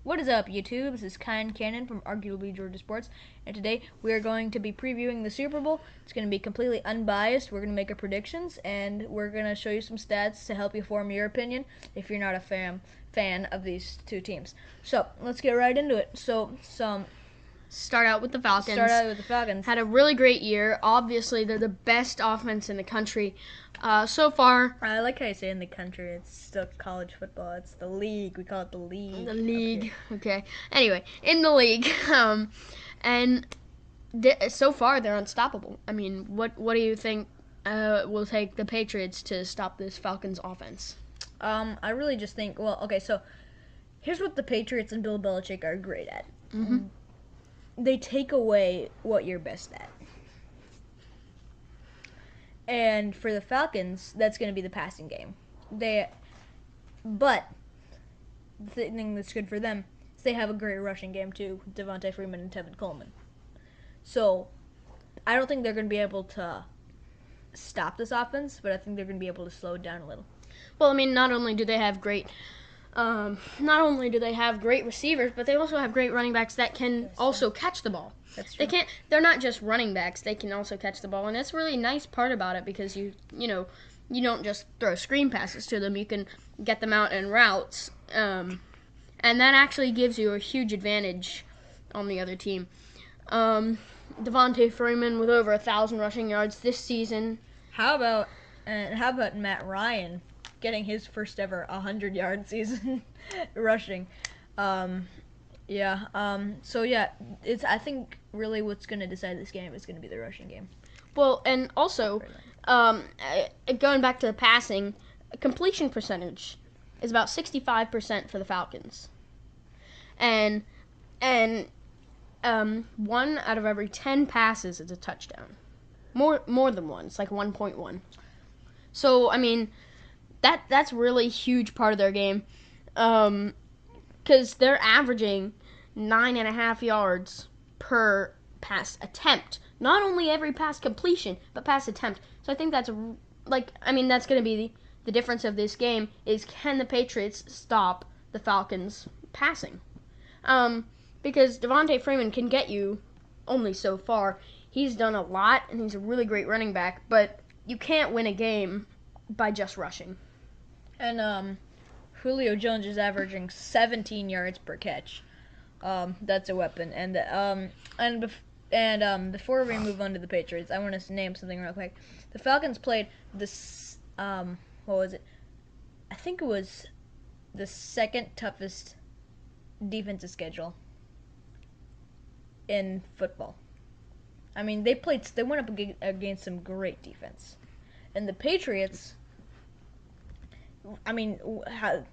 What is up, YouTube? This is Kyan Cannon from Arguably Georgia Sports, and today we are going to be previewing the Super Bowl. It's going to be completely unbiased. We're going to make our predictions, and we're going to show you some stats to help you form your opinion if you're not a fan of these two teams. So, let's get right into it. Start out with the Falcons. Had a really great year. Obviously, they're the best offense in the country so far. I like how you say in the country. It's still college football. It's the league. We call it the league. The league. Okay. Anyway, in the league, so far they're unstoppable. I mean, what do you think will take the Patriots to stop this Falcons offense? I really just think. Well, okay. So here's what the Patriots and Bill Belichick are great at. Mm-hmm. They take away what you're best at. And for the Falcons, that's going to be the passing game. But the thing that's good for them is they have a great rushing game too, Devontae Freeman and Tevin Coleman. So I don't think they're going to be able to stop this offense, but I think they're going to be able to slow it down a little. Well, I mean, not only do they have great receivers, but they also have great running backs that can also catch the ball. That's true. They're not just running backs, they can also catch the ball, and that's a really nice part about it because you don't just throw screen passes to them, you can get them out in routes, and that actually gives you a huge advantage on the other team. Devontae Freeman with over 1,000 rushing yards this season. How about Matt Ryan getting his first ever 100-yard season rushing? It's I think really what's going to decide this game is going to be the rushing game. Well, and also going back to the passing, completion percentage is about 65% for the Falcons, and 1 out of every 10 passes is a touchdown. More than one. It's like 1.1. So I mean, that's really a huge part of their game, because they're averaging 9.5 yards per pass attempt. Not only every pass completion, but pass attempt. So I think that's going to be the difference of this game is, can the Patriots stop the Falcons passing? Because Devontae Freeman can get you only so far. He's done a lot, and he's a really great running back, but you can't win a game by just rushing. And Julio Jones is averaging 17 yards per catch. That's a weapon. And before we move on to the Patriots, I want to name something real quick. The Falcons played this. What was it? I think it was the second toughest defensive schedule in football. I mean, they went up against some great defense, and the Patriots. I mean,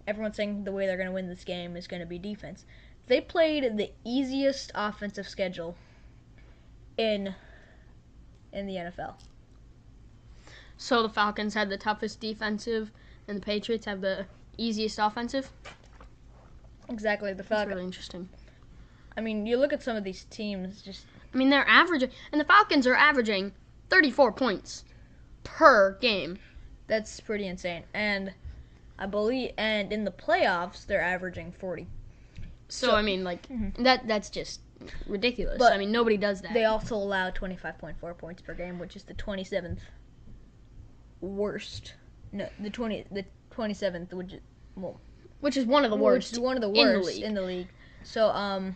everyone's saying the way they're going to win this game is going to be defense. They played the easiest offensive schedule in the NFL. So the Falcons had the toughest defensive, and the Patriots have the easiest offensive? Exactly. The Falcons. That's really interesting. I mean, you look at some of these teams, they're averaging, and the Falcons are averaging 34 points per game. That's pretty insane. And I believe, and in the playoffs, they're averaging 40. So that's just ridiculous. But I mean, nobody does that. They also allow 25.4 points per game, which is the 27th worst. No, the 27th, which is one of the worst. Which is one of the worst in the league. So I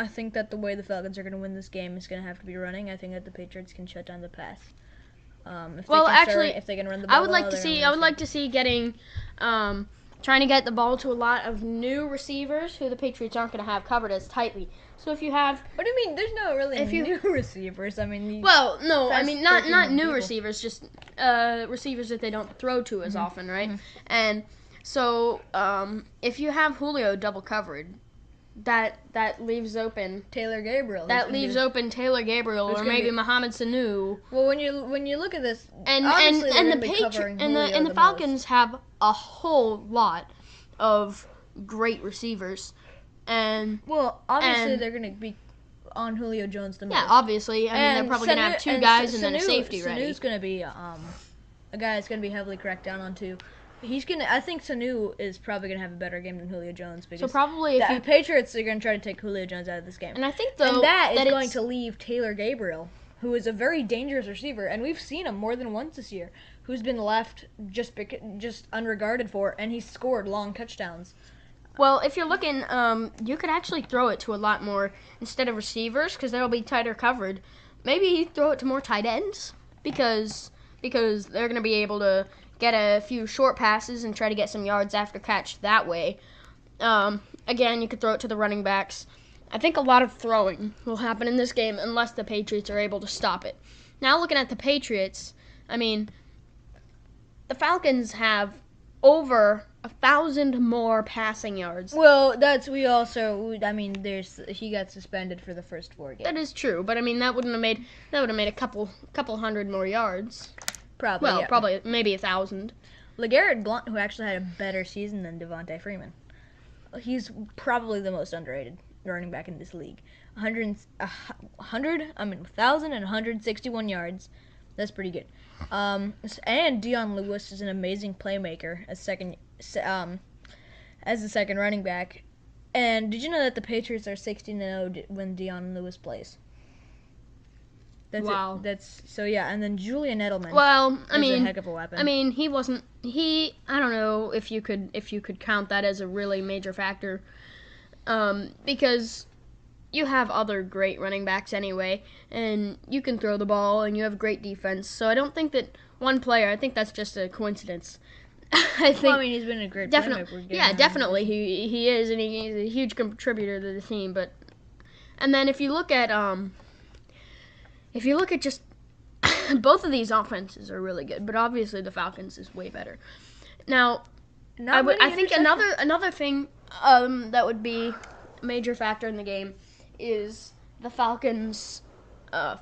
think that the way the Falcons are going to win this game is going to have to be running. I think that the Patriots can shut down the pass. If they can run the ball, I would like to see getting, trying to get the ball to a lot of new receivers who the Patriots aren't going to have covered as tightly. So if you have, what do you mean? There's no really new receivers. I mean, not new receivers, just receivers that they don't throw to as often, right? Mm-hmm. And so if you have Julio double covered, that leaves open Taylor Gabriel. Taylor Gabriel, or maybe Mohamed Sanu. Well, when you look at this, and the Falcons have a whole lot of great receivers, and they're going to be on Julio Jones the most. Yeah, obviously. I mean, they're probably going to have two guys and then a safety ready. Sanu's going to be a guy that's going to be heavily cracked down on too. I think Sanu is probably gonna have a better game than Julio Jones So because probably if the you Patriots are gonna try to take Julio Jones out of this game, and I think though and that is going it's, to leave Taylor Gabriel, who is a very dangerous receiver, and we've seen him more than once this year, who's been left just unregarded for, and he's scored long touchdowns. well, if you're looking, you could actually throw it to a lot more instead of receivers because they'll be tighter covered. Maybe throw it to more tight ends because they're going to be able to get a few short passes and try to get some yards after catch that way. Again, you could throw it to the running backs. I think a lot of throwing will happen in this game unless the Patriots are able to stop it. Now, looking at the Patriots, I mean, the Falcons have over 1,000 more passing yards. Well, he got suspended for the first 4 games. That is true, but I mean that would have made a couple hundred more yards. Probably. Well, yeah. probably maybe 1,000. LeGarrette Blount, who actually had a better season than Devontae Freeman, he's probably the most underrated running back in this league. 1,161 yards. That's pretty good. And Dion Lewis is an amazing playmaker as the second running back. And did you know that the Patriots are 16-0 when Dion Lewis plays? That's Wow. It. That's so yeah. And then Julian Edelman. Well, I is mean, a heck of a weapon. I mean, he wasn't. I don't know if you could count that as a really major factor, because you have other great running backs anyway, and you can throw the ball, and you have great defense. So I don't think that one player. I think that's just a coincidence. I think. Well, I mean, he's been a great playmaker. Yeah, definitely he is, and he's a huge contributor to the team. And then if you look at just both of these offenses are really good, but obviously the Falcons is way better. Now, I think another thing that would be a major factor in the game is the Falcons'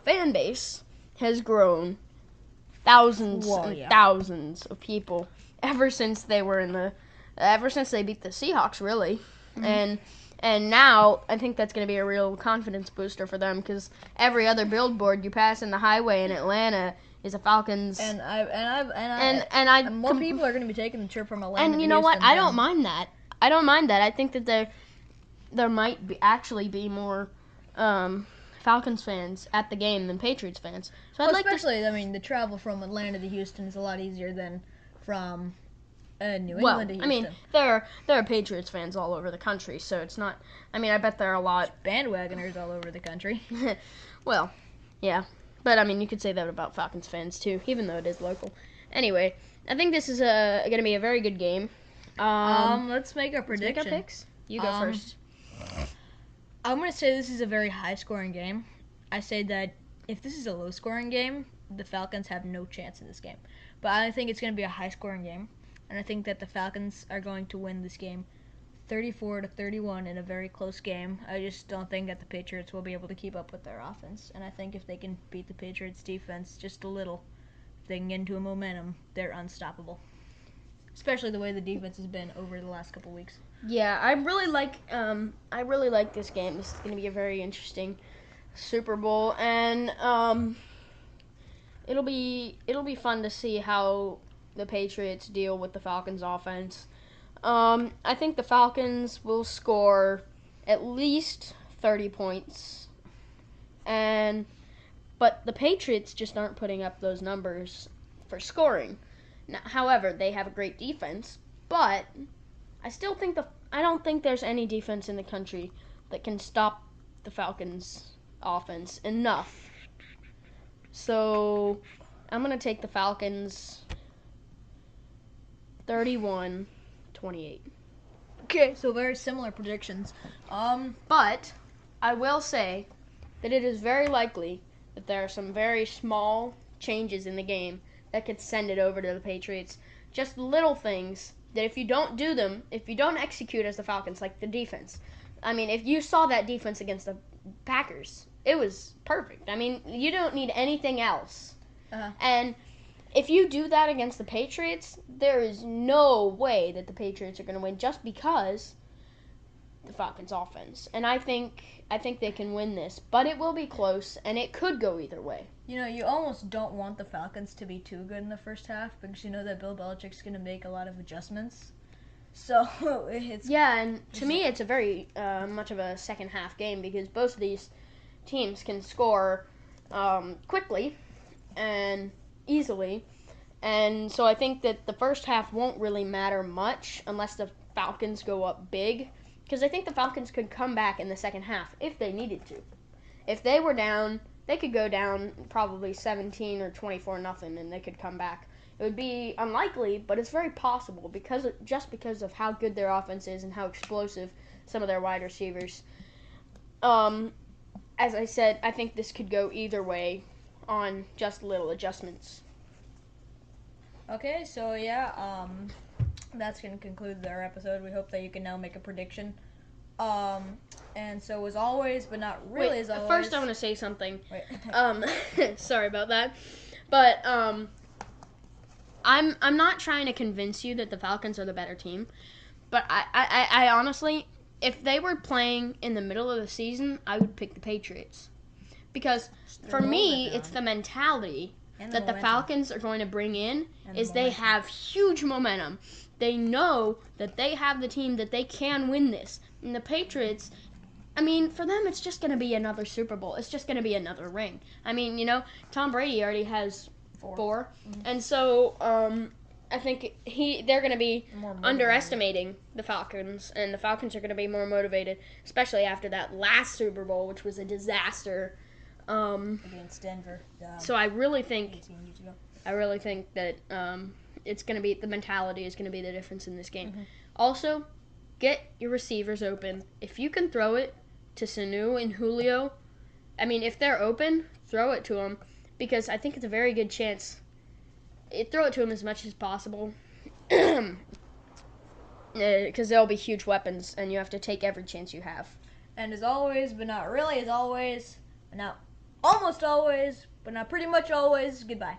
fan base has grown thousands and thousands of people ever since they beat the Seahawks, really. Mm-hmm. And now I think that's going to be a real confidence booster for them because every other billboard you pass in the highway in Atlanta is a Falcons. And more people are going to be taking the trip from Atlanta. And you know what? I don't mind that. I think that there might actually be more Falcons fans at the game than Patriots fans. So the travel from Atlanta to Houston is a lot easier than from New England to Houston. I mean, there are Patriots fans all over the country, so it's not. I mean, I bet there are a lot bandwagoners all over the country. Well, yeah, but I mean, you could say that about Falcons fans too, even though it is local. Anyway, I think this is going to be a very good game. Let's make our prediction. Let's make our picks. You go first. I'm going to say this is a very high-scoring game. I say that if this is a low-scoring game, the Falcons have no chance in this game. But I think it's going to be a high-scoring game, and I think that the Falcons are going to win this game 34-31 in a very close game. I just don't think that the Patriots will be able to keep up with their offense, and I think if they can beat the Patriots' defense just a little, if they can get into a momentum, they're unstoppable. Especially the way the defense has been over the last couple weeks. Yeah, I really like this game. This is going to be a very interesting Super Bowl, and it'll be fun to see how the Patriots deal with the Falcons' offense. I think the Falcons will score at least 30 points, but the Patriots just aren't putting up those numbers for scoring. Now, however, they have a great defense, but I don't think there's any defense in the country that can stop the Falcons' offense enough. So I'm going to take the Falcons 31-28. Okay, so very similar predictions. But I will say that it is very likely that there are some very small changes in the game that could send it over to the Patriots. Just little things that if you don't do them, if you don't execute as the Falcons, like the defense. I mean, if you saw that defense against the Packers, it was perfect. I mean, you don't need anything else. Uh-huh. And if you do that against the Patriots, there is no way that the Patriots are going to win just because the Falcons' offense, and I think they can win this, but it will be close, and it could go either way. You know, you almost don't want the Falcons to be too good in the first half because you know that Bill Belichick's going to make a lot of adjustments. So it's and to me, it's a very much of a second half game because both of these teams can score quickly and easily, and so I think that the first half won't really matter much unless the Falcons go up big, because I think the Falcons could come back in the second half if they needed to. If they were down, they could go down probably 17 or 24-0, and they could come back. It would be unlikely, but it's very possible because of how good their offense is and how explosive some of their wide receivers. As I said, I think this could go either way on just little adjustments. okay. So that's going to conclude our episode. We hope that you can now make a prediction. And so as always, but not really as always. First, I want to say something. Wait. Sorry about that, but I'm not trying to convince you that the Falcons are the better team, but I honestly, if they were playing in the middle of the season, I would pick the Patriots. Because for me, it's the mentality that the Falcons are going to bring in is they have huge momentum. They know that they have the team that they can win this. And the Patriots, I mean, for them, it's just going to be another Super Bowl. It's just going to be another ring. I mean, you know, Tom Brady already has 4. Mm-hmm. And so I think they're going to be underestimating the Falcons, and the Falcons are going to be more motivated, especially after that last Super Bowl, which was a disaster against Denver. So I really think 18 years ago. that it's going to be the mentality is going to be the difference in this game. Mm-hmm. Also, get your receivers open. If you can throw it to Sanu and Julio, I mean, if they're open, throw it to them. Because I think it's a very good chance. Throw it to them as much as possible. Because they'll be huge weapons, and you have to take every chance you have. And as always, but not really as always, but not almost always, but not pretty much always, goodbye.